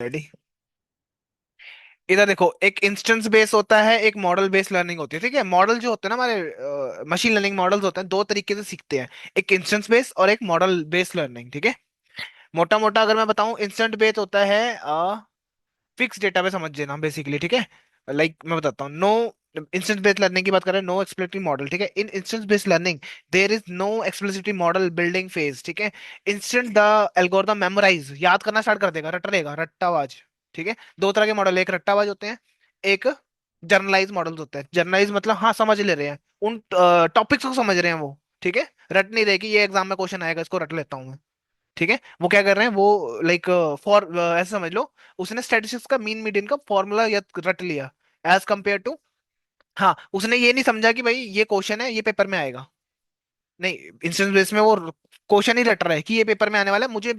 Ready. इधर देखो, एक इंस्टेंस बेस होता है, एक मॉडल बेस्ड लर्निंग होती है। ठीक है, मॉडल जो होते हैं ना हमारे मशीन लर्निंग मॉडल्स होते हैं, दो तरीके से सीखते हैं। एक इंस्टेंस बेस्ड और एक मॉडल बेस्ड लर्निंग। ठीक है, मोटा मोटा अगर मैं बताऊं, इंस्टेंट बेस्ड होता है फिक्स डेटा पे समझ लेना बेसिकली। ठीक है, मैं बताता हूँ। नो इंस्टेंस बेस्ड लर्निंग की बात करें, नो एक्सप्लिसिटरी मॉडल। ठीक है, in instance based learning there is no explicitly model building phase. ठीक है, इंस्टेंट द एल्गोरिथम मेमोराइज, याद करना स्टार्ट कर देगा, रट लेगा, रट्टाबाज। ठीक है, दो तरह के मॉडल, एक रट्टाबाज होते हैं, एक जर्नलाइज मॉडल्स होते हैं। जर्नलाइज मतलब हाँ, समझ ले रहे हैं, उन टॉपिक्स को समझ रहे हैं वो। ठीक है, रट नहीं रहे कि ये एग्जाम में क्वेश्चन आएगा, इसको रट लेता हूँ मैं। ठीक है, वो क्या कर रहे हैं, वो फॉर ऐसे समझ लो, उसने स्टैटिस्टिक्स का मीन मीडियन का फॉर्मूला या रट लिया, एज कंपेयर टू। हाँ, उसने ये नहीं समझा कि भाई ये क्वेश्चन है, ये पेपर में आएगा। नहीं, इंस्टेंस बेस में वो क्वेश्चन ही रट रहा है कि ये पेपर में आने वाला है, मुझे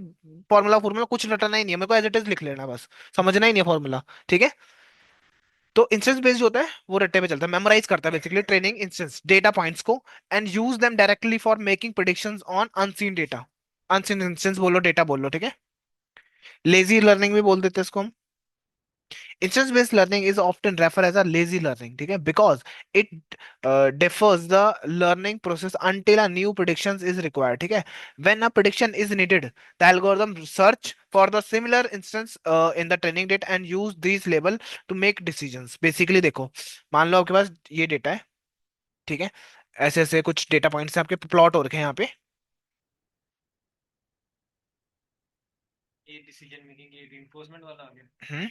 फॉर्मूला फॉर्मूला कुछ रटना ही नहीं है, मेरे को एज इट इज लिख लेना है बस, समझना ही नहीं है फॉर्मूला। ठीक है, तो इंस्टेंस बेस्ड होता है वो रट्टे पे चलता है, मेमोराइज करता है basically training instance data points को, and use them directly for making predictions on unseen data. Unseen instance बोलो, डेटा बोल लो। ठीक है, लेजी लर्निंग भी बोल देते हैं इसको हम। Instance based learning is often refer as a lazy learning. ठीक है, because it differs the learning process until a new predictions is required. ठीक है, when a prediction is needed, the algorithm search for the similar instance in the training data and use these label to make decisions. Basically देखो, मान लो आपके पास ये data है। ठीक है, ऐसे ऐसे कुछ डेटा पॉइंट्स हैं आपके, प्लॉट हो रखे हैं यहाँ पे। ये डिसीजन मेकिंग, ये रिइंफोर्समेंट वाला आ गया। हम्म।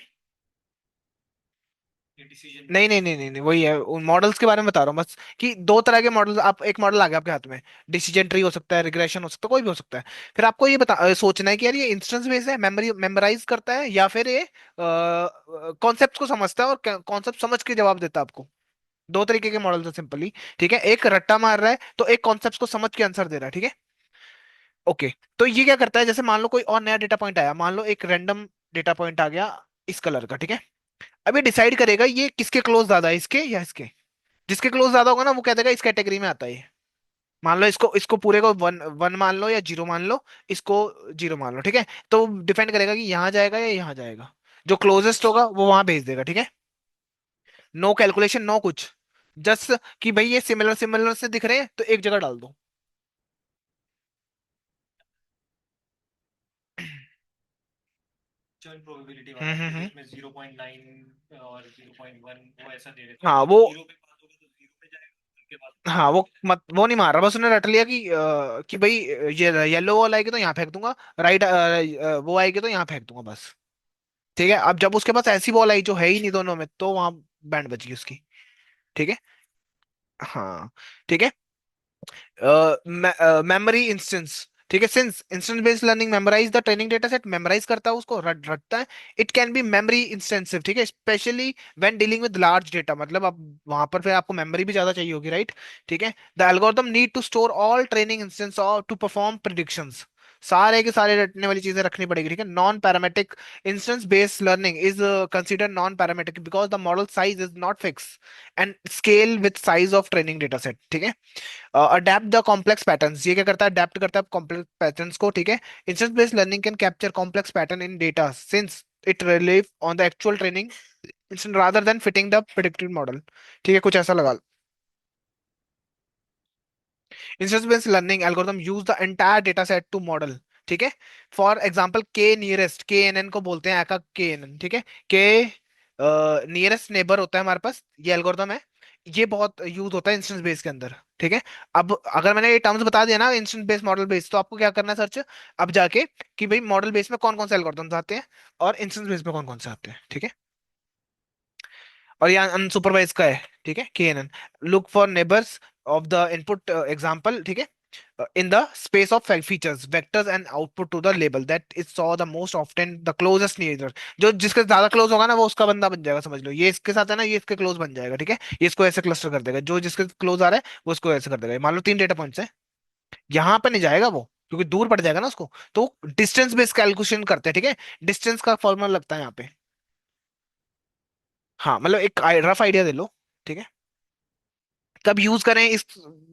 ये डिसीजन नहीं नहीं मेकिंग। नहीं नहीं नहीं, वही है, उन मॉडल्स के बारे में बता रहा हूँ बस, कि दो तरह के मॉडल्स, आप एक मॉडल आ गया आपके हाथ में, डिसीजन ट्री हो सकता है, रिग्रेशन हो सकता है, कोई भी हो सकता है। फिर आपको ये सोचना है कि यार ये इंस्टेंस बेस है, मेमोरी मेमोराइज करता है, या फिर ये कॉन्सेप्ट को समझता है और कॉन्सेप्ट समझ के जवाब देता है आपको। दो तरीके के मॉडल्स है सिंपली। ठीक है, एक रट्टा मार रहा है, तो एक कॉन्सेप्ट को समझ के आंसर दे रहा है। ठीक है, ओके। तो ये क्या करता है, जैसे मान लो कोई और नया डेटा पॉइंट आया, मान लो एक रैंडम डेटा पॉइंट आ गया इस कलर का। ठीक है, अब ये डिसाइड करेगा ये किसके क्लोज ज्यादा है, इसके या इसके। जिसके क्लोज ज्यादा होगा ना, वो कह देगा इस कैटेगरी में आता है ये। मान लो इसको इसको पूरे को वन वन मान लो या जीरो मान लो, इसको जीरो मान लो। ठीक है, तो डिफाइन करेगा कि यहाँ जाएगा या यहाँ जाएगा, जो क्लोजेस्ट होगा वो वहां भेज देगा। ठीक है, नो कैलकुलेशन, नो कुछ, जस्ट कि भाई ये सिमिलर सिमिलर से दिख रहे हैं तो एक जगह डाल दो। चर्न प्रोबेबिलिटी वाला, जैसे हम्म। उसमें 0.9 और 0.1 वो ऐसा दे रहे थे हाँ कि वो, जीरो पे पास होगा तो जीरो पे जाएगा, उनके पास होगा हाँ तो वो वन पे मत, जाएगा। वो नहीं मार रहा, बस उसने रट लिया कि भाई ये येलो वॉल आएगी तो यहाँ फेंक दूंगा, राइट वो आएगी तो यहाँ फेंक दूंगा बस। ठीक है, अब जब उसके पास ऐसी बॉल आई जो है ही नहीं दोनों में, तो वहां बैंड बच गई उसकी। ठीक है, हाँ। ठीक है, मेमोरी इंस्टेंस। ठीक है, since instance based learning memorise the training data set, memorise करता है उसको, रटता है। It can be memory intensive. ठीक है, specially when dealing with large data, मतलब अब वहां पर फिर आपको मेमोरी भी ज्यादा चाहिए होगी, राइट। ठीक है, the algorithm need to store all training instance और टू परफॉर्म प्रिडिक्शंस, सारे के सारे रटने वाली चीजें रखनी पड़ेगी। ठीक है, non parametric instance based learning is considered non parametric because the model size is not fix and scale with size of training data set. ठीक है, अडेप्ट द कॉम्प्लेक्स पैटर्न्स, ये क्या करता है, अडेप्ट करता है कॉम्प्लेक्स पैटर्न्स को। ठीक है, instance based learning can capture complex pattern in data since it relies on the actual training instant rather than fitting the predicted model. ठीक है, कुछ ऐसा लगा लो। Instance based learning algorithm use the entire data set to model. ठीक है, for example K nearest, K N N को बोलते हैं एका के एन एन। ठीक है, के नियरेस्ट नेबर होता है हमारे पास, ये एल्गोरिथम है। ये बहुत यूज होता है इंस्टेंस बेस के अंदर। ठीक है, अब अगर मैंने ये टर्म्स बता दिया ना, इंस्टेंस बेस, मॉडल बेस, तो आपको क्या करना है, सर्च अब जाके कि भाई मॉडल बेस में कौन कौन से एल्गोरिथम्स आते हैं और इंस्टेंस बेस में कौन कौन से आते हैं। ठीक है, और यहाँ अनसुपरवाइज का है। ठीक है, K N N, look for neighbours of the input example. ठीक है, in the space of features vectors and output to the label that is saw the most often the closest neighbor, जो जिसके ज्यादा close होगा ना वो उसका बंदा बन जाएगा, समझ लो ये इसके साथ है ना, ये इसके क्लोज बन जाएगा। ठीक है, ये इसको ऐसे क्लस्टर कर देगा, जो जिसके क्लोज आ रहा है वो उसको ऐसे कर देगा। मान लो तीन डेटा पॉइंट्स है, यहाँ पे नहीं जाएगा वो क्योंकि दूर पड़ जाएगा ना उसको, तो डिस्टेंस बेस्ड कैलकुलेशन करते हैं। ठीक है, डिस्टेंस का फॉर्मूला लगता है यहाँ पे। हाँ, मतलब एक रफ आइडिया दे लो। ठीक है, कब यूज करें इस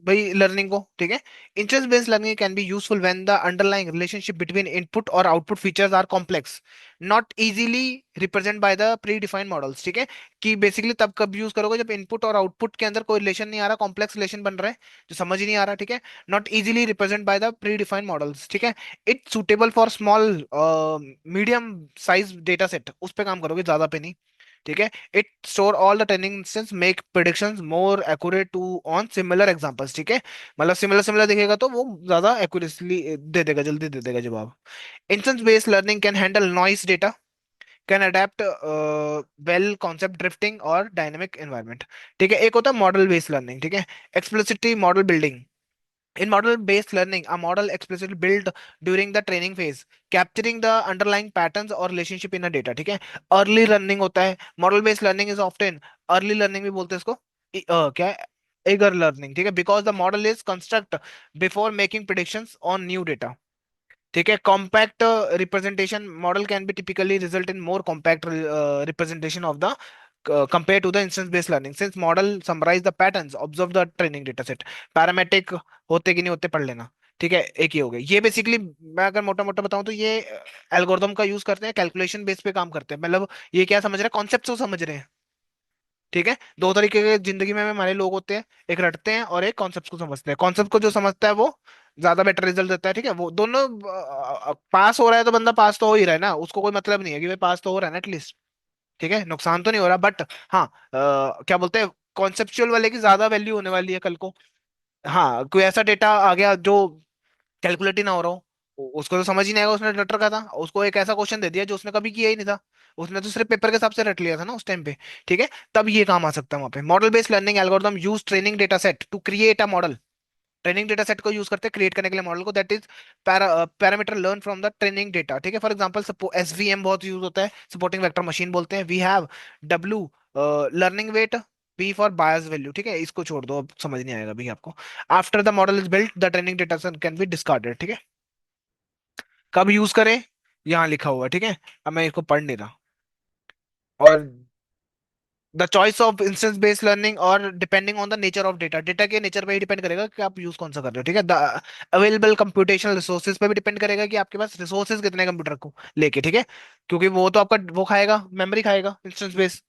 भाई लर्निंग को, ठीक है। Interest based learning can be useful when the underlying relationship between input और output features are complex, not easily represent by the pre defined models, ठीक है। कि बेसिकली तब कब यूज करोगे जब इनपुट और आउटपुट के अंदर कोई रिलेशन नहीं आ रहा, कॉम्प्लेक्स रिलेशन बन रहा है जो समझ ही नहीं आ रहा, ठीक है। Not easily represent by the pre defined models, ठीक है। It suitable for small medium size data set, उस पे काम करोगे, ज्यादा पे नहीं, ठीक है। It store all the training instance, make predictions more accurate too on similar examples, ठीक है। मतलब सिमिलर सिमिलर दिखेगा तो वो ज्यादा एक्यूरेटली दे देगा, जल्दी दे देगा जवाब। Instance based learning can handle noise data, can adapt well concept drifting और डायनेमिक एनवायरनमेंट, ठीक है। एक होता है मॉडल बेस्ड लर्निंग, ठीक है। Explicitly model building, in model-based learning, a model explicitly built during the training phase, capturing the underlying patterns or relationship in a data, ठीक है। अर्ली लर्निंग होता है, model based learning is often, early learning भी बोलते हैं इसको, क्या है, एगर लर्निंग, ठीक है, because the model is construct before making predictions on new data, ठीक है। Compact representation model can be typically result in more compact representation of the compared to the instance based learning, since model summarize the patterns, observe the training data set, parametric होते कि नहीं होते पढ़ लेना, ठीक है। एक ही हो गया ये बेसिकली। मैं अगर मोटा मोटा बताऊं तो ये एल्गोरिथम का यूज करते हैं, कैलकुलेशन बेस पे काम करते हैं, मतलब ये क्या समझ रहे हैं, कॉन्सेप्ट को समझ रहे हैं, ठीक है। दो तरीके के जिंदगी में हमारे लोग होते हैं, एक रटते हैं और एक कॉन्सेप्ट को समझते हैं। कॉन्सेप्ट को जो समझता है वो ज्यादा बेटर रिजल्ट देता है, ठीक है। वो दोनों पास हो रहा है तो बंदा पास तो हो ही रहा है ना, उसको कोई मतलब नहीं है कि भाई पास तो हो रहा है ना एटलीस्ट, ठीक है, नुकसान तो नहीं हो रहा, बट हाँ क्या बोलते हैं, कॉन्सेप्चुअल वाले की ज्यादा वैल्यू होने वाली है कल को। हाँ, कोई ऐसा डेटा आ गया जो कैलकुलेट ही ना हो रहा हो, उसको तो समझ ही नहीं आएगा, उसने रट रखा था, उसको एक ऐसा क्वेश्चन दे दिया जो उसने कभी किया ही नहीं था, उसने तो सिर्फ पेपर के हिसाब से रट लिया था ना उस टाइम पे, ठीक है। तब ये काम आ सकता है वहां पे। Model based learning algorithm use training data set to create a model, training data set को यूज करते हैं क्रिएट करने के लिए मॉडल को, that is parameter learn from the training data, ठीक है। फॉर एग्जांपल एसवीएम बहुत यूज होता है, सपोर्टिंग वेक्टर मशीन बोलते हैं। We have W learning weight, B for bias value, ठीक है। इसको छोड़ दो, अब समझ नहीं आएगा भी आपको। After the model is built the training data set can be discarded, ठीक है। कब यूज करें, यहाँ लिखा हुआ है, ठीक है। अब मैं इसको पढ़ नहीं रहा। और the choice of instance based learning और depending on the nature of data, data के नेचर पे ही डिपेंड करेगा कि आप यूज कौन सा कर रहे हो, ठीक है। द अवेलेबल कंप्यूटेशनल रिसोर्सेज पे भी डिपेंड करेगा कि आपके पास रिसोर्सेज कितने कंप्यूटर को लेके, ठीक है। क्योंकि वो तो आपका वो खाएगा, मेमोरी खाएगा instance based.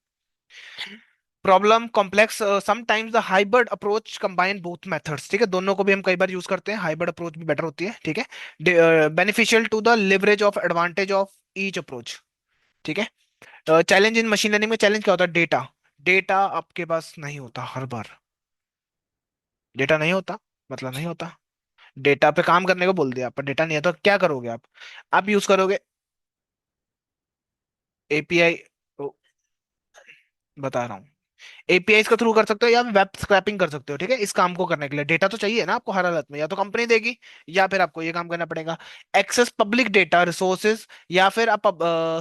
Problem complex, sometimes the hybrid approach combine both methods, ठीक है। दोनों को भी हम कई बार यूज करते हैं, हाइब्रिड अप्रोच भी बेटर होती है, ठीक है। Beneficial to the leverage of advantage of each approach, ठीक है। चैलेंज इन मशीन लर्निंग में चैलेंज क्या होता है, डेटा, डेटा आपके पास नहीं होता हर बार, डेटा नहीं होता, मतलब नहीं होता। डेटा पे काम करने को बोल दिया, पर डेटा नहीं है तो क्या करोगे आप यूज करोगे एपीआई, बता रहा हूँ। एपीआई के थ्रू कर सकते हो या वेब स्क्रैपिंग कर सकते हो, ठीक है। इस काम को करने के लिए डेटा तो चाहिए ना आपको हर हालत में, या तो कंपनी देगी या फिर आपको ये काम करना पड़ेगा। एक्सेस पब्लिक डेटा रिसोर्सेज, या फिर आप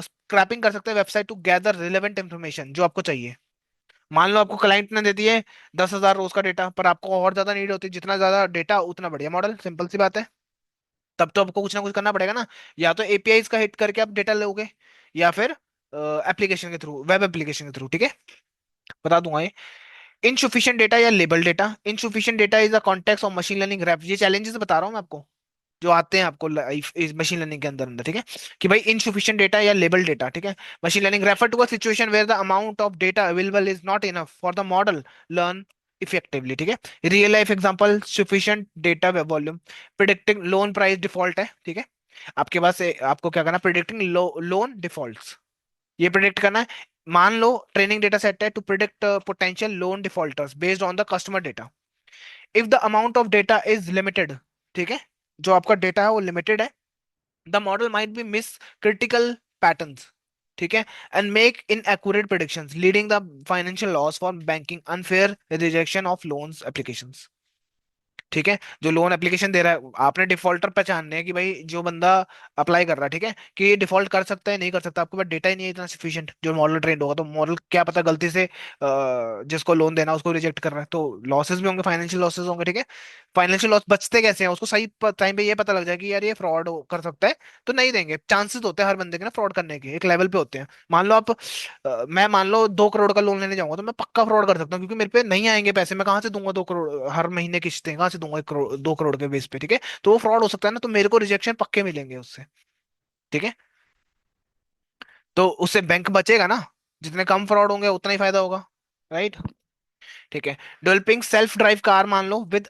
स्क्रैपिंग कर सकते हो website to gather relevant information जो आपको चाहिए। मान लो आपको क्लाइंट ने दे दिए 10,000 रोज का डेटा, पर आपको और ज्यादा नीड होती है, जितना ज्यादा डेटा उतना बढ़िया मॉडल, सिंपल सी बात है। तब तो आपको कुछ ना कुछ करना पड़ेगा ना, या तो एपीआई का हिट करके आप डेटा लोगे, या फिर एप्लीकेशन के थ्रू, वेब एप्लीकेशन के थ्रू, ठीक है। बता दूंगा ये। इनसुफिशिएंट डेटा या label data, insufficient data is a context of machine learning graph, ये चैलेंजेस बता रहा हूँ मैं आपको जो आते हैं आपको लाइफ इस मशीन लर्निंग के अंदर अंदर, ठीक है। कि भाई इनसुफिशिएंट डेटा या लेबल डेटा, ठीक है। Machine learning refer to a situation where the amount of data available is not enough for the model learn effectively, ठीक है। Real life example, sufficient data volume, predicting loan price default है, ठीक है। आपके पास आपको क्या करना, प्रिडिक्टिंग लोन डिफॉल्ट्स, ये प्रिडिक्ट करना है। मान लो ट्रेनिंग डेटा सेट है to predict potential loan defaulters based on the customer data. If the amount of data is limited, ठीक है, जो आपका डेटा है वो लिमिटेड है, the model might be miss critical patterns, ठीक है, and make inaccurate predictions leading the financial loss for banking, unfair rejection of loans applications, ठीक है, जो लोन एप्लीकेशन दे रहा है आपने डिफॉल्टर पहचानने हैं कि भाई जो बंदा अप्लाई कर रहा है, ठीक है, कि ये डिफॉल्ट कर सकता है नहीं कर सकता, आपके पास डेटा ही नहीं है इतना सफिशिएंट, जो मॉडल ट्रेंड होगा तो मॉडल क्या पता गलती से जिसको लोन देना है उसको रिजेक्ट कर रहा है, तो लॉसेस भी होंगे, फाइनेंशियल लॉसेस होंगे, ठीक है। फाइनेंशियल लॉस बचते कैसे हैं, उसको सही टाइम पे ये पता लग जाए कि यार ये फ्रॉड कर सकता है, तो नहीं देंगे। चांसेस होते हैं हर बंदे के ना फ्रॉड करने के, एक लेवल पे होते हैं। मान लो आप मैं मान लो 2 करोड़ का लोन लेने जाऊंगा तो मैं पक्का फ्रॉड कर सकता हूँ, क्योंकि मेरे पे नहीं आएंगे पैसे, मैं कहाँ से दूंगा 2 करोड़ हर महीने किस्तें कहाँ से दूंगा 1 करोड़ 2 करोड़ के बेस पे, ठीक है। तो वो फ्रॉड हो सकता है ना, तो मेरे को रिजेक्शन पक्के मिलेंगे उससे, ठीक है। तो उससे बैंक बचेगा ना, जितने कम फ्रॉड होंगे उतना ही फायदा होगा, राइट। ठीक है। डेवलपिंग सेल्फ ड्राइव कार मान लो विद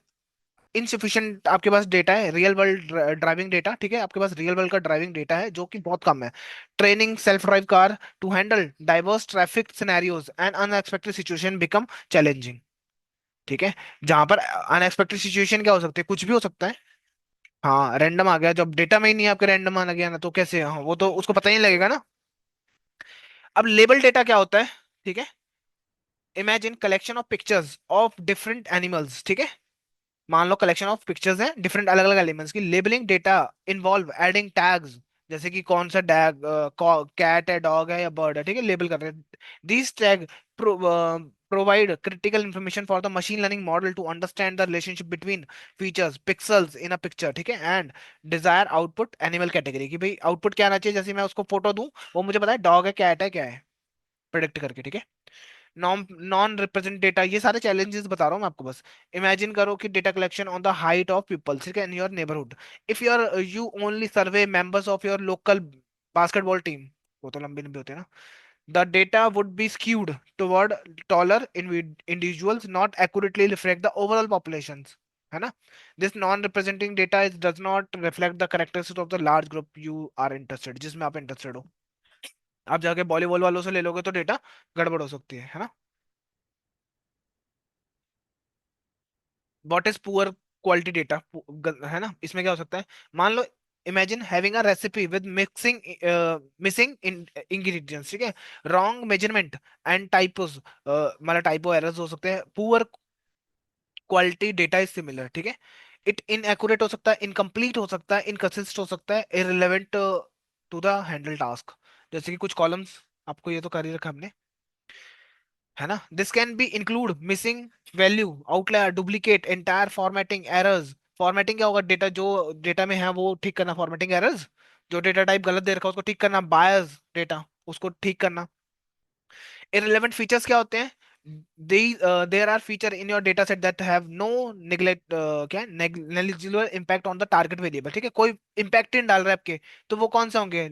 इनसफिशिएंट, आपके पास डेटा है रियल वर्ल्ड ड्राइविंग डेटा, ठीक है, आपके पास रियल वर्ल्ड का ड्राइविंग डेटा है जो कि बहुत कम है। Training self drive car to handle diverse traffic scenarios and unexpected situation become challenging, ठीक है। जहां पर अनएक्सपेक्टेड सिचुएशन क्या हो सकती है, कुछ भी हो सकता है। हाँ रैंडम आ गया, जब डेटा में ही नहीं है आपके रैंडम आ गया ना, तो कैसे, हाँ वो तो उसको पता ही नहीं लगेगा ना। अब लेबल डेटा क्या होता है, ठीक है। Imagine collection of pictures of different animals, ठीक है। मान लो कलेक्शन ऑफ पिक्चर्स हैं डिफरेंट अलग अलग एलिमेंट्स की, labelling data involve adding tags, जैसे कि कौन सा टैग कैट है, डॉग है या बर्ड है, ठीक है, लेबल कर रहे हैं। These tag provide critical information for the machine learning model to understand the relationship between features pixels in a picture, ठीक है, and desire output animal category, कि भाई आउटपुट क्या आना चाहिए, जैसे मैं उसको फोटो दूं वो मुझे पता है डॉग है कैट है क्या है, प्रेडिक्ट करके, ठीक है। नॉन नॉन रिप्रेजेंट डेटा, ये सारे चैलेंजेस बता रहा हूँ मैं आपको बस। इमेजिन करो कि data collection on the height of people, ठीक है, in your neighbourhood, if your you only survey members of your local basketball team, वो तो लंबी लंबी होते हैं ना, the data would be skewed toward taller individuals not accurately reflect the overall populations, है ना। This non representing data is does not reflect the characteristics of the large group you are interested, जिसमें आप interested हो। आप जाके volleyball वालों से ले लोगे तो डेटा गड़बड़ हो सकती है ना। What is poor quality data, है ना, इसमें क्या हो सकता है। मान लो imagine having a recipe with mixing missing ingredients, ठीक है, रॉन्ग मेजरमेंट एंड टाइपोस, मतलब टाइपो एरर्स हो सकते हैं। Poor quality data is similar, ठीक है। इट इनएक्यूरेट हो सकता है, इनकम्प्लीट हो सकता है, इनकंसिस्ट हो सकता है, irrelevant to the handle task, जैसे कि कुछ कॉलम्स, आपको ये तो कर ही रखा हमने, है ना। This can be include missing value, outlier, duplicate, entire formatting errors. Formatting क्या होगा, डेटा जो डेटा में है वो ठीक करना, फॉर्मेटिंग एरर्स, जो डेटा टाइप गलत दे रखा है उसको ठीक करना, बायस डेटा उसको ठीक करना। इररिलेवेंट फीचर्स क्या होते हैं, there are feature in your data set that have no neglect, क्या negligible impact on the target variable, ठीक है, कोई इम्पैक्ट ही नहीं डाल रहा है आपके, तो वो कौन से होंगे,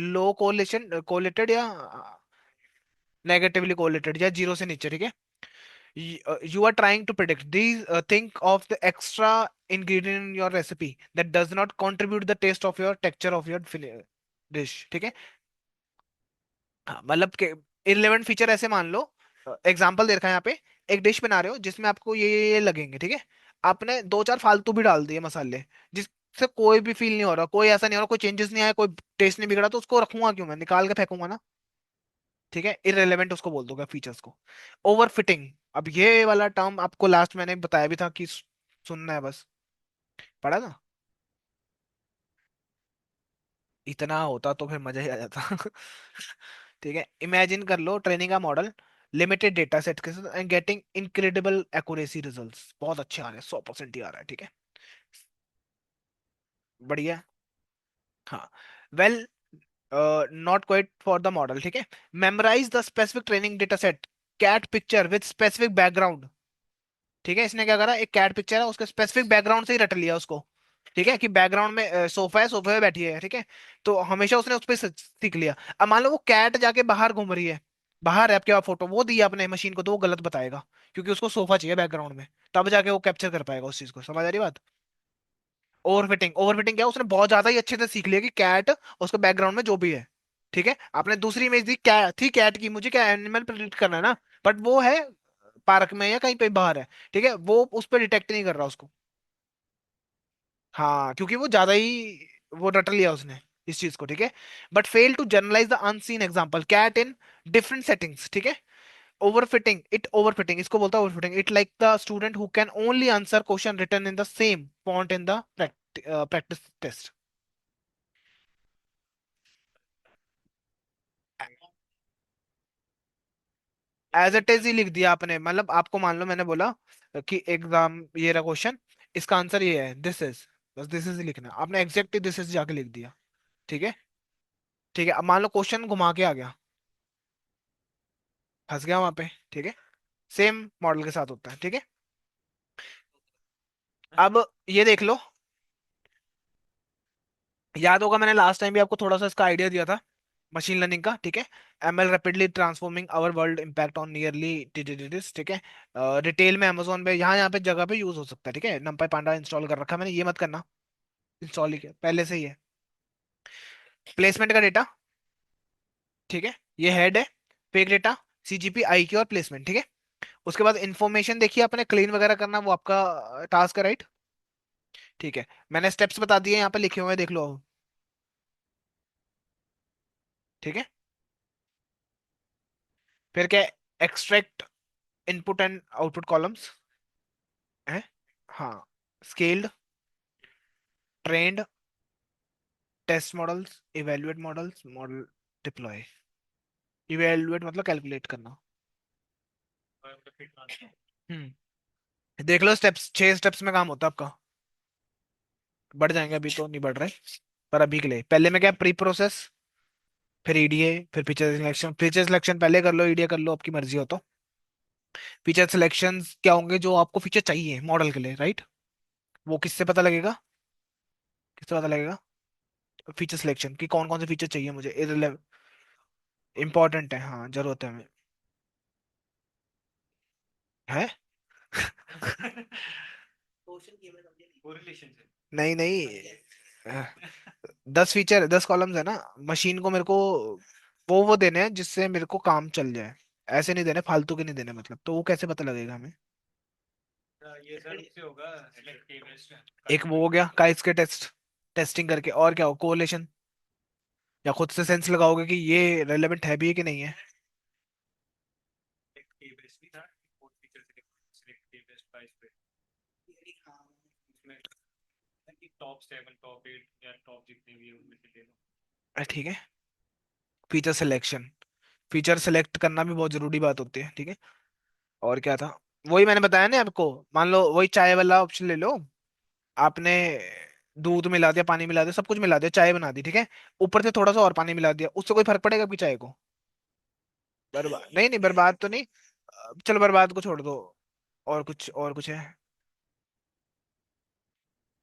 लो कोलेशन कोलेटेड या नेगेटिवली कोलेटेड या जीरो से नीचे, ठीक है। You are trying to predict these, think of the extra ingredient in your recipe that does not contribute the taste of your texture of your dish, ठीक है। हाँ, मतलब के इररिलेवेंट फीचर ऐसे मान लो, एग्जांपल दे रखा है यहाँ पे, एक डिश बना रहे हो जिसमें आपको ये लगेंगे, ठीक है, आपने 2 4 फालतू भी डाल दिए मसाले, जिससे कोई भी फील नहीं हो रहा, कोई ऐसा नहीं हो रहा, कोई चेंजेस नहीं आया, कोई टेस्ट नहीं बिगड़ा, तो उसको रखूंगा क्यों, मैं निकाल के फेंकूंगा ना, ठीक है, इररिलेवेंट उसको बोल दोगे फीचर्स को। ओवर फिटिंग, अब ये वाला टर्म आपको लास्ट मैंने बताया भी था कि सुनना है बस, पढ़ा ना, इतना होता तो फिर मजा ही आ जाता। ठीक है, इमेजिन कर लो ट्रेनिंग का मॉडल लिमिटेड डेटा सेट के साथ and getting incredible accuracy results, बहुत अच्छे आ रहे हैं, 100% ही आ रहा है, ठीक है, बढ़िया। हाँ, well not quite for the model, ठीक है। Memorise the specific training data set, cat picture with specific background, ठीक है, इसने क्या करा, एक कैट पिक्चर है उसके स्पेसिफिक बैकग्राउंड से ही रट लिया उसको, ठीक है, कि बैकग्राउंड में सोफा है, सोफे पे बैठी है, ठीक है, तो हमेशा उसने उस पर सीख लिया। अब मान लो वो कैट जाके बाहर घूम रही है, बाहर है आपके पास फोटो, वो दी आपने मशीन को तो वो गलत बताएगा, क्योंकि उसको सोफा चाहिए बैकग्राउंड में, तब जाके वो कैप्चर कर पाएगा उस चीज को, समझ आ रही बात। ओवरफिटिंग, ओवरफिटिंग क्या, उसने बहुत ज्यादा ही अच्छे से सीख लिया कि कैट उसके बैकग्राउंड में जो भी है, ठीक है, आपने दूसरी इमेज दी क्या थी, कैट की, मुझे क्या एनिमल प्रेडिक्ट करना है ना, बट वो है पार्क में या कहीं पे बाहर है, ठीक है, वो उस पर डिटेक्ट नहीं कर रहा उसको। हाँ क्योंकि वो ज्यादा ही वो रट लिया उसने इस चीज को, ठीक है। But fail to generalise the unseen example cat in different settings, ठीक है। ओवरफिटिंग, इट ओवरफिटिंग, इसको बोलता है overfitting. It like the student who can only answer question written in the same font in the practice test. As it is ही लिख दिया आपने, मतलब आपको मान लो मैंने बोला कि एग्जाम ये रहा क्वेश्चन, इसका आंसर ये है, दिस इज, बस दिस इज ही लिखना है। आपने एग्जैक्टली दिस इज जाके लिख दिया। ठीक है। ठीक है, अब मान लो क्वेश्चन घुमा के आ गया, फंस गया वहां पे। ठीक है, सेम मॉडल के साथ होता है। ठीक है। अब ये देख लो, याद होगा मैंने लास्ट टाइम भी आपको थोड़ा सा इसका आइडिया दिया था मशीन लर्निंग का। ठीक है। ML rapidly transforming our world impact on nearly टिटिटिस। ठीक है। रिटेल में अमेजोन पे यहाँ यहाँ पे जगह पे यूज हो सकता है। ठीक है, नंपाई पांडा इंस्टॉल कर रखा है मैंने, ये मत करना, इंस्टॉल ही किया पहले से ही है। प्लेसमेंट का डेटा। ठीक है, ये हेड है। फेक डेटा, सीजीपी, आईक्यू और प्लेसमेंट। ठीक है। उसके बाद इन्फॉर्मेशन देखिए, आपने क्लीन वगैरह करना वो आपका टास्क है, राइट। ठीक है, मैंने स्टेप्स बता दिए यहाँ पे लिखे हुए हैं, देख लो। ठीक है। फिर क्या, extract input and output columns है। हाँ, scaled, trained, test models, evaluate models, model deploy. Evaluate मतलब कैलकुलेट करना। हम्म। देख लो स्टेप्स, 6 स्टेप्स में काम होता है आपका। बढ़ जाएंगे, अभी तो नहीं बढ़ रहे, पर अभी के लिए पहले में क्या, प्री प्रोसेस, फिर ईडीए, फिर फीचर सिलेक्शन। फीचर सिलेक्शन पहले कर लो, ईडीए कर लो, आपकी मर्जी हो तो। फीचर सिलेक्शन क्या होंगे, जो आपको फीचर चाहिए मॉडल के लिए, राइट। वो किससे पता लगेगा, किससे पता लगेगा। फीचर सिलेक्शन की कौन कौन से फीचर चाहिए मुझे, इंपॉर्टेंट है, हाँ जरूरत है हमें। है। नहीं नहीं, 10 फीचर 10 कॉलम्स है ना, मशीन को मेरे को वो देने हैं जिससे मेरे को काम चल जाए, ऐसे नहीं देने फालतू के नहीं देने, मतलब तो वो कैसे पता लगेगा हमें। ये सर उससे होगा इलेक्ट्रिक एक वो हो गया का इसके टेस्टिंग करके, और क्या हो, कोलेशन, या खुद से सेंस लगाओगे कि ये रेलेवेंट है भी है कि नहीं है। बेस्ट भी था, बहुत फीचर सिलेक्ट बेस्ट प्राइस पे उसमें टॉप 7 टॉप 8 या टॉप जितने भी है उनमें से ले लो। ठीक है। फीचर सिलेक्शन, फीचर सेलेक्ट करना भी बहुत जरूरी बात होती है। ठीक है। और क्या था, वही मैंने बताया ना आपको। मान लो वही चाय वाला ऑप्शन ले लो, आपने दूध मिला दिया, पानी मिला दिया, सब कुछ मिला दिया, चाय बना दी। ठीक है, ऊपर से थोड़ा सा और पानी मिला दिया, उससे कोई फर्क पड़ेगा आपकी चाय को। बर्बाद नहीं, नहीं बर्बाद तो नहीं। चलो बर्बाद को छोड़ दो, और कुछ है।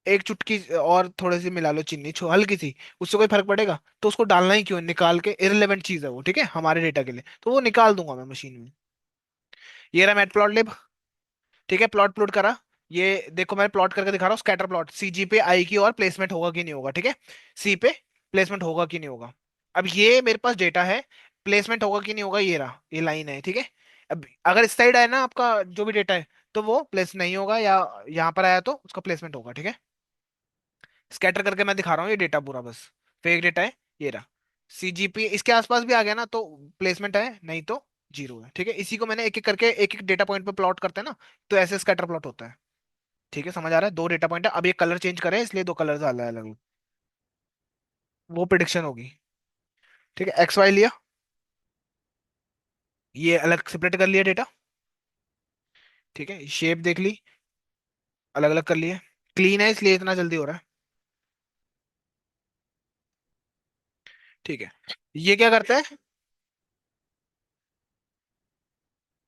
एक चुटकी और थोड़ी सी मिला लो चीनी, हल्की सी, उससे कोई फर्क पड़ेगा, तो उसको डालना ही क्यों है? निकाल के, इररिलेवेंट चीज है वो। ठीक है, हमारे डेटा के लिए तो वो निकाल दूंगा मैं मशीन में। ये रहा मैटप्लॉटलिब। ठीक है, प्लॉट प्लॉट करा। ये देखो मैं प्लॉट करके दिखा रहा हूँ, स्कैटर प्लॉट, सीजी पे आई की और प्लेसमेंट होगा कि नहीं होगा। ठीक है, सी पे प्लेसमेंट होगा कि नहीं होगा। अब ये मेरे पास डेटा है, प्लेसमेंट होगा कि नहीं होगा, ये रहा, ये लाइन है। ठीक है। अब अगर इस साइड आया ना आपका जो भी डेटा है, तो वो प्लेस नहीं होगा, या यहाँ पर आया तो उसका प्लेसमेंट होगा। ठीक है, स्कैटर करके मैं दिखा रहा हूँ ये डेटा पूरा, बस फेक डेटा है, ये रहा। सीजीपी इसके आसपास भी आ गया ना तो प्लेसमेंट है, नहीं तो जीरो है। ठीक है, इसी को मैंने एक एक करके एक एक डेटा पॉइंट पे प्लॉट करते हैं ना, तो ऐसे स्कैटर प्लॉट होता है। ठीक है, समझ आ रहा है, 2 डेटा पॉइंट है, अब ये कलर चेंज करें इसलिए 2 कलर अलग अलग, वो प्रिडिक्शन होगी। ठीक है, एक्स वाई लिया, ये अलग सेपरेट कर लिया डेटा। ठीक है, शेप देख ली, अलग अलग कर लिए। क्लीन है इसलिए इतना जल्दी हो रहा है। ठीक है, ये क्या करता है।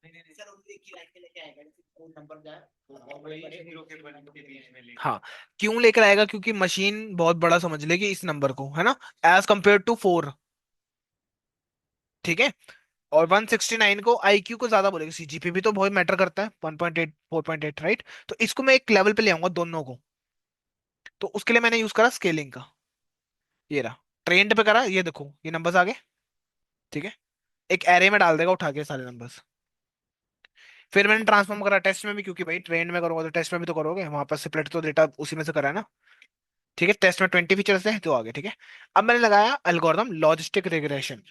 नहीं नहीं नहीं सर, उनको एक ही लाइन पे लेके आएगा, जैसे कोड नंबर जाए तो वही 0 के 1 के बीच में लेके हाँ, क्यों लेकर आएगा, क्योंकि मशीन बहुत बड़ा समझ लेगी इस नंबर को, है ना, एज कंपेयर टू 4। ठीक है, और 169 को आईक्यू को ज्यादा बोलेगा, सीजीपी भी तो बहुत मैटर करता है, 1.8 4.8, राइट। तो इसको मैं एक लेवल पे ले आऊंगा दोनों को, तो उसके लिए मैंने यूज करा स्केलिंग का। ये रहा, ट्रेंड पे करा, ये देखो ये नंबर्स आ गए। ठीक है, एक एरे में डाल देगा उठा के सारे नंबर्स। फिर मैंने ट्रांसफॉर्म करा टेस्ट में भी, क्योंकि भाई ट्रेंड में करोगे तो टेस्ट में भी तो करोगे, वहां पर स्प्लिट तो डेटा उसी में से करा है ना। ठीक है, टेस्ट में 20 फीचर्स है तो आगे। ठीक है, अब मैंने लगाया एल्गोरिथम लॉजिस्टिक रिग्रेशन,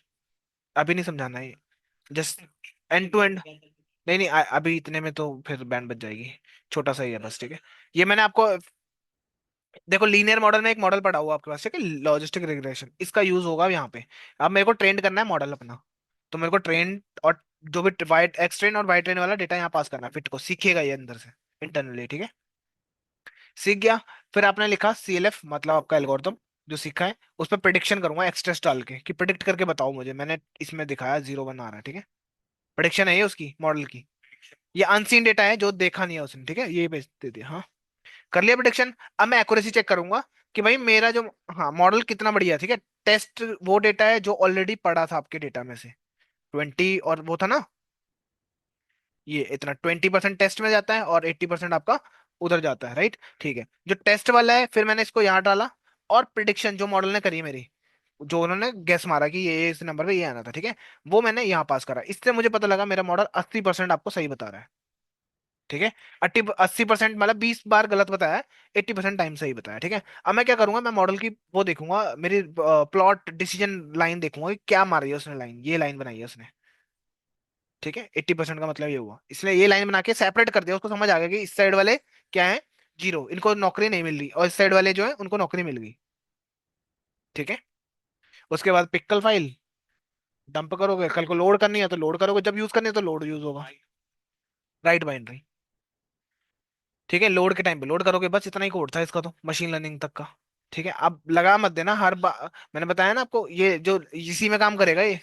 अभी नहीं समझाना है, जस्ट एंड टू एंड। नहीं नहीं, अभी इतने में तो फिर बैंड बच जाएगी। छोटा सा ही है बस, ठीक है। ये मैंने आपको, देखो लीनियर मॉडल में एक मॉडल पड़ा हुआ आपके पास, ठीक है, लॉजिस्टिक रिग्रेशन, इसका यूज होगा अब यहाँ पे। अब मेरे को ट्रेंड करना है मॉडल अपना। तो मेरे को ट्रेंड और जो भी वाइट एक्स ट्रेन और वाइट ट्रेन वाला डेटा यहाँ पास करना है, फिट को सीखेगा ये अंदर से, इंटरनली, ठीक है। सीख गया। फिर आपने लिखा CLF, मतलब आपका एल्गोरिथम जो सीखा है, उस पर प्रिडिक्शन करूंगा एक्स टेस्ट डाल के, कि प्रिडिक्ट करके बताओ मुझे, मैंने इसमें दिखाया 0 1 आ रहा है, ठीक है। प्रिडिक्शन है ये उसकी मॉडल की। ये अनसीन डेटा है जो देखा नहीं है उसने, ठीक है, ये भेज दे दिया, हाँ। कर लिया प्रिडिक्शन। अब मैं एक्यूरेसी चेक करूंगा कि भाई मेरा जो, हाँ, मॉडल कितना बढ़िया है, ठीक है। टेस्ट वो डेटा है जो ऑलरेडी पड़ा था आपके डेटा में से, 20, और वो था ना, ये इतना 20% टेस्ट में जाता है और 80% आपका उधर जाता है, राइट, ठीक है। जो टेस्ट वाला है, फिर मैंने इसको यहाँ डाला। और प्रिडिक्शन जो मॉडल ने करी है मेरी, जो उन्होंने गेस मारा कि ये इस नंबर पे ये आना था, ठीक है, वो मैंने यहाँ पास करा। इससे मुझे पता लगा मेरा मॉडल 80% आपको सही बता रहा है, ठीक है। 80% मतलब 20 बार गलत बताया है, 80% टाइम सही बताया, ठीक है। अब मैं क्या करूंगा, मैं मॉडल की वो देखूंगा, मेरी प्लॉट डिसीजन लाइन देखूंगा कि क्या मारी है उसने लाइन, ये लाइन बनाई है उसने, ठीक है। 80% का मतलब ये हुआ, इसलिए ये लाइन बना के सेपरेट कर दिया, उसको समझ आ गया कि इस साइड वाले क्या है, 0, इनको नौकरी नहीं मिल रही, और इस साइड वाले जो है उनको नौकरी मिल गई, ठीक है। उसके बाद पिकल फाइल डंप करोगे, कल को लोड करनी है तो लोड करोगे, जब यूज करनी है तो लोड यूज होगा, राइट बाइनरी, ठीक है। लोड के टाइम पे लोड करोगे, बस इतना ही कोड था इसका तो, मशीन लर्निंग तक का, ठीक है। अब लगा मत देना हर बार, मैंने बताया ना आपको, ये जो इसी में काम करेगा ये।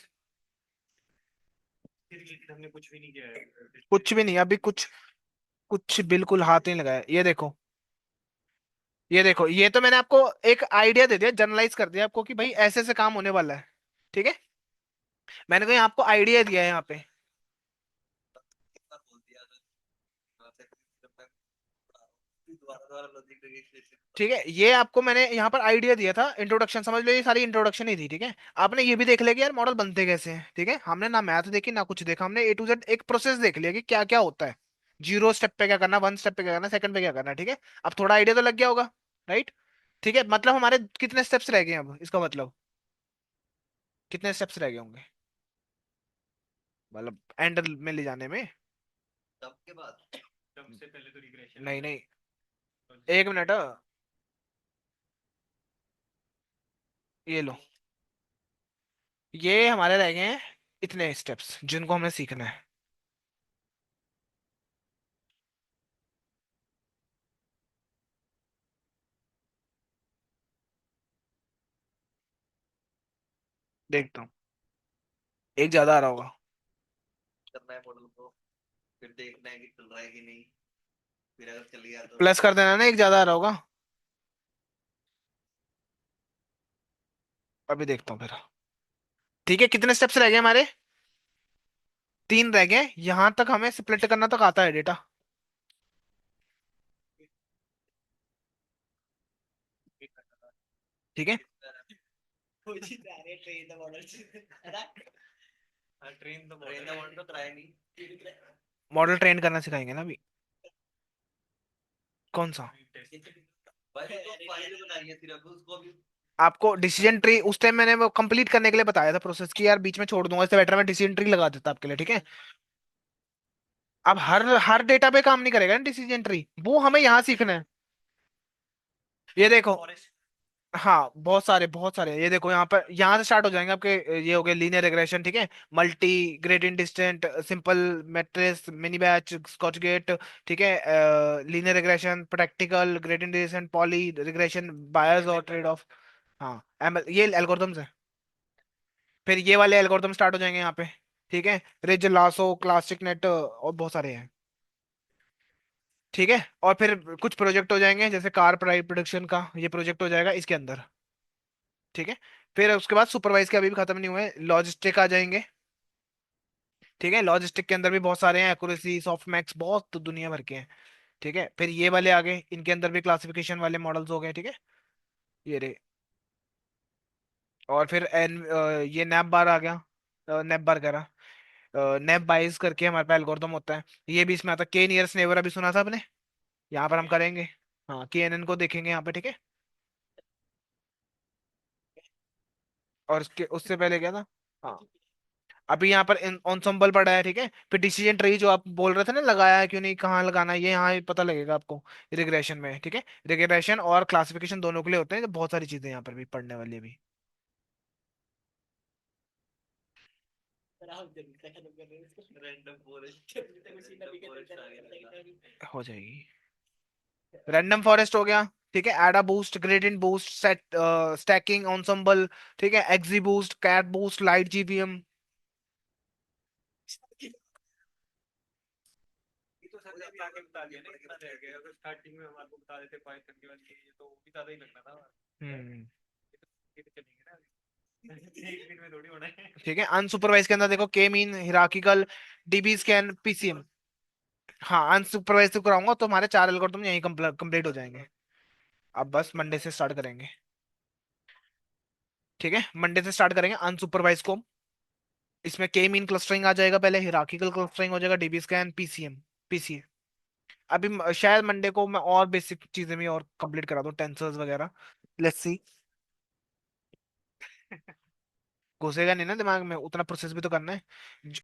रिलेटेड हमने कुछ भी नहीं किया है कुछ भी डिस्प्ले। नहीं अभी, कुछ कुछ बिल्कुल हाथ नहीं लगाया, ये देखो। ये देखो, ये तो मैंने आपको एक आइडिया दे दिया, जनरलाइज कर दिया आपको कि भाई ऐसे ऐसे काम होने वाला है, ठीक है। मैंने कहा आपको आइडिया दिया है यहाँ पे, ठीक है। ये आपको मैंने यहाँ पर आइडिया दिया था, इंट्रोडक्शन समझ लो, ये सारी इंट्रोडक्शन ही थी, ठीक है। आपने ये भी देख लिया कि यार मॉडल बनते कैसे हैं, ठीक है। हमने ना मैथ देखी ना कुछ देखा, हमने A to Z एक प्रोसेस देख लिया कि क्या क्या होता है। 0 स्टेप पे क्या करना, 1 स्टेप पे क्या करना, सेकंड पे क्या करना, ठीक है। अब थोड़ा आइडिया तो लग गया होगा, राइट, ठीक है। मतलब हमारे कितने स्टेप्स रह गए हैं अब, इसका मतलब कितने स्टेप्स रह गए होंगे, मतलब एंड में ले जाने में। सबके बाद सबसे पहले तो रिग्रेशन नहीं आता है। नहीं, और 1 मिनट, ये लो, ये हमारे रह गए हैं इतने स्टेप्स जिनको हमें सीखना है। देखता हूँ, एक ज्यादा आ रहा होगा। करना है मॉडल को, फिर देखना है कि चल रहा है कि नहीं, फिर अगर चल गया तो प्लस कर देना ना, एक ज्यादा आ रहा होगा। अभी देखता हूँ फिर, ठीक है। कितने स्टेप्स रह गए हमारे, 3 रह गए, यहां तक हमें स्प्लिट करना तक आता है डेटा, फिर करना था। ठीक है। Train the model train the model तो कराया नहीं। मॉडल ट्रेन करना सिखाएंगे ना अभी। कौन सा, भाई तो फाइल बनाई है सिर्फ उसको भी। आपको डिसीजन ट्री उस टाइम मैंने वो कंप्लीट करने के लिए बताया था प्रोसेस की, यार बीच में छोड़ दूंगा, इससे बेटर मैं डिसीजन ट्री लगा देता आपके लिए, ठीक है। अब हर हर डेटा पे काम नहीं करेगा ना डिसीजन ट्री, वो हमें यहाँ सीखना है। ये देखो, फॉरेस्ट हाँ, बहुत सारे ये देखो, यहाँ पर यहाँ से स्टार्ट हो जाएंगे आपके, ये हो गए लीनियर रिग्रेशन, ठीक है। Multi, gradient descent, simple matrix, mini batch, स्कॉच गेट, ठीक है। Linear regression, practical, gradient descent, poly regression, bias और ट्रेड ऑफ, हाँ, ये एल्गोरिथम्स है। फिर ये वाले एल्गोरिथम स्टार्ट हो जाएंगे यहाँ पे, ठीक है। रिज, लासो, क्लासिक नेट और बहुत सारे हैं, ठीक है। और फिर कुछ प्रोजेक्ट हो जाएंगे, जैसे कार प्राइस प्रोडक्शन का ये प्रोजेक्ट हो जाएगा इसके अंदर, ठीक है। फिर उसके बाद सुपरवाइज के अभी भी खत्म नहीं हुए, लॉजिस्टिक आ जाएंगे, ठीक है। लॉजिस्टिक के अंदर भी बहुत सारे हैं, एक्यूरेसी, सॉफ्टमैक्स, बहुत दुनिया भर के हैं, ठीक है। फिर ये वाले आ गए, इनके अंदर भी क्लासिफिकेशन वाले मॉडल्स हो गए, ठीक है। ये रे, और फिर ये नैप बार आ गया, नैप बार कह रहा, नैप बाइस करके हमारे पास एल्गोरिथम होता है, ये भी इसमें आता है। के नियरेस्ट नेबर अभी सुना था आपने, यहाँ पर हम करेंगे, हाँ, के एन एन को देखेंगे यहाँ पे, ठीक है। और उसके उससे पहले क्या था, हाँ, अभी यहाँ पर ensemble पड़ा है, ठीक है। फिर डिसीजन ट्री जो आप बोल रहे थे ना, लगाया है क्यों नहीं, कहाँ लगाना है, ये यहाँ ही पता लगेगा आपको रिग्रेशन में, ठीक है। रिग्रेशन और क्लासिफिकेशन दोनों के लिए होते हैं, तो बहुत सारी चीजें यहाँ पर भी पढ़ने वाली भी रैंडम फॉरेस्ट, रैंडम फॉरेस्ट आ गया। हो जाएगी। रैंडम फॉरेस्ट हो गया, ठीक है। Ada boost, gradient boost, set stacking ensemble, ठीक है। XG boost, cat boost, light GBM. ये तो सर ने भी आगे बता दिया ना, कितना रह गया। अगर स्टार्टिंग में हमारे को बता देते पाइथन की वाली, ये तो भी ज्यादा ही लगना था। हम्म। ये तो ये तो चलेंगे ना। एक दिन में थोड़ी होना है। ठीक है। अनसुपरवाइज के अंदर देखो, के mean, hierarchical, dB scan, PCM. हाँ, अनसुपरवाइज से कराऊंगा तो हमारे चार एल्गोरिथम यहीं कंप्लीट हो जाएंगे। अब बस मंडे से स्टार्ट करेंगे, ठीक है। मंडे से स्टार्ट करेंगे अनसुपरवाइज को। इसमें के मीन क्लस्टरिंग आ जाएगा पहले, हिरार्किकल क्लस्टरिंग हो जाएगा, डीबी स्कैन, पीसीएम, पीसीए। अभी शायद मंडे को मैं और बेसिक चीजें भी और कंप्लीट करा दूं, टेंसर्स वगैरह। Let's see. घुसेगा नहीं ना दिमाग में, उतना प्रोसेस भी तो करना है।